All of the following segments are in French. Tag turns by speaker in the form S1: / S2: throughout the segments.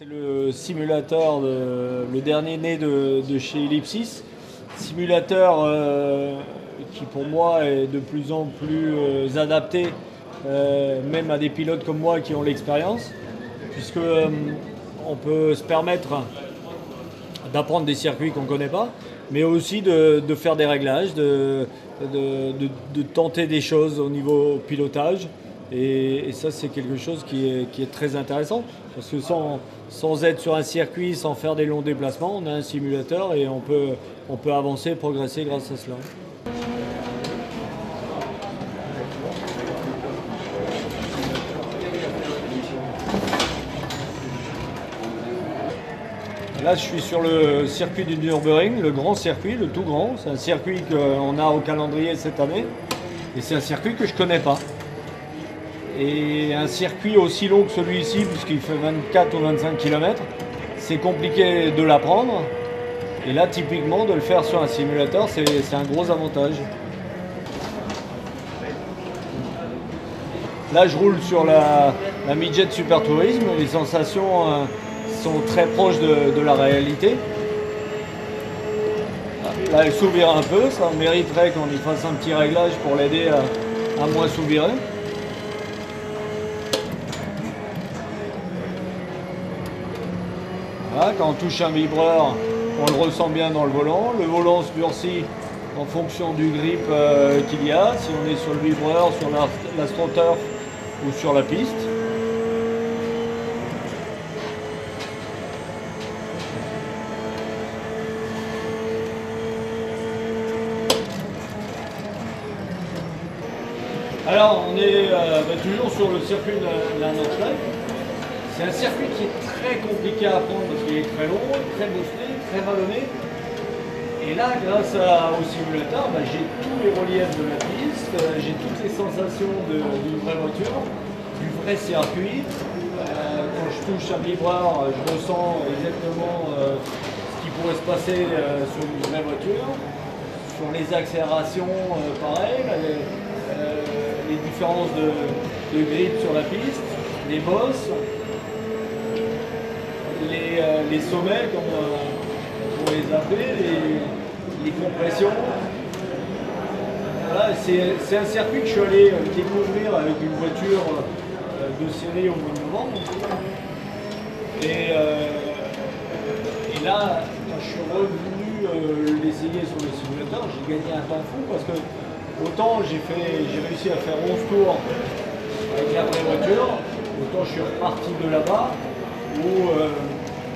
S1: C'est le simulateur, le dernier né de chez Ellipsis. Simulateur qui pour moi est de plus en plus adapté, même à des pilotes comme moi qui ont l'expérience, puisque on peut se permettre d'apprendre des circuits qu'on ne connaît pas, mais aussi de faire des réglages, de tenter des choses au niveau pilotage. Et ça, c'est quelque chose qui est très intéressant, parce que sans être sur un circuit, sans faire des longs déplacements, on a un simulateur et on peut avancer, progresser grâce à cela. Là, je suis sur le circuit du Nürburgring, le grand circuit, le tout grand. C'est un circuit qu'on a au calendrier cette année. Et c'est un circuit que je ne connais pas. Et un circuit aussi long que celui-ci, puisqu'il fait 24 ou 25 km, c'est compliqué de l'apprendre. Et là, typiquement, de le faire sur un simulateur, c'est un gros avantage. Là, je roule sur la Midjet Super Tourisme. Les sensations sont très proches de la réalité. Là, elle souvire un peu. Ça mériterait qu'on y fasse un petit réglage pour l'aider à moins souvirer. Voilà, quand on touche un vibreur, on le ressent bien dans le volant. Le volant se durcit en fonction du grip qu'il y a, si on est sur le vibreur, sur l'astroturf ou sur la piste. Alors, on est toujours sur le circuit de la Nordschleife. C'est un circuit qui est très compliqué à apprendre parce qu'il est très long, très boosté, très vallonné. Et là, grâce au simulateur, j'ai tous les reliefs de la piste, j'ai toutes les sensations d'une vraie voiture, du vrai circuit. Quand je touche un vibreur, je ressens exactement ce qui pourrait se passer sur une vraie voiture. Sur les accélérations, pareil, les différences de grip sur la piste, les bosses. Les sommets, comme on pourrait les appeler, les compressions. Voilà, c'est un circuit que je suis allé découvrir avec une voiture de série au mois de novembre. Et là, quand je suis revenu l'essayer sur le simulateur, j'ai gagné un temps fou parce que autant j'ai réussi à faire 11 tours avec la vraie voiture, autant je suis reparti de là-bas où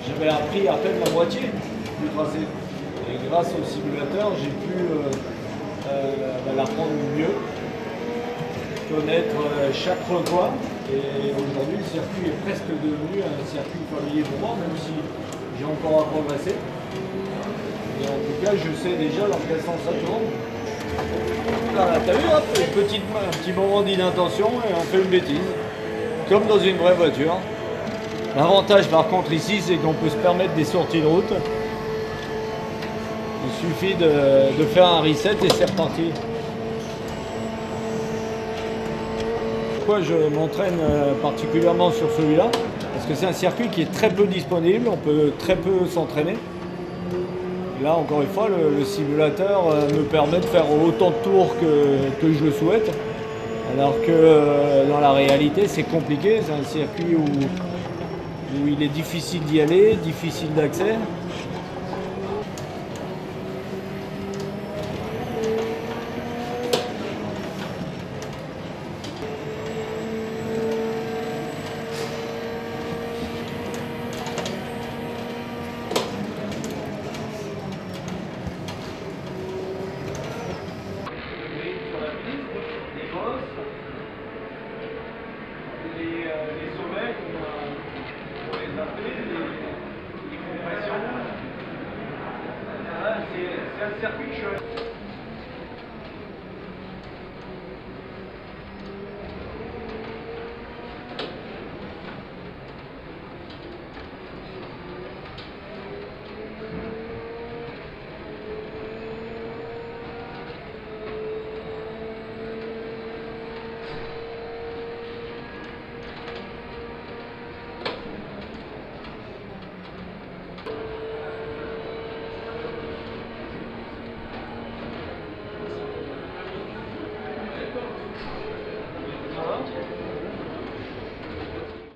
S1: j'avais appris à peine la moitié du tracé. Et grâce au simulateur, j'ai pu l'apprendre mieux, connaître chaque recoin. Et aujourd'hui, le circuit est presque devenu un circuit familier pour moi, même si j'ai encore à progresser. Et en tout cas, je sais déjà dans quel sens ça tourne. Là, t'as vu, hop, un petit moment d'inattention et on fait une bêtise. Comme dans une vraie voiture. L'avantage par contre ici, c'est qu'on peut se permettre des sorties de route. Il suffit de faire un reset et c'est reparti. Pourquoi je m'entraîne particulièrement sur celui-là? Parce que c'est un circuit qui est très peu disponible, on peut très peu s'entraîner. Là, encore une fois, le simulateur me permet de faire autant de tours que je le souhaite. Alors que dans la réalité, c'est compliqué. C'est un circuit où il est difficile d'y aller, difficile d'accès. Les sommets, on les appelle, les compressions. C'est un circuit que je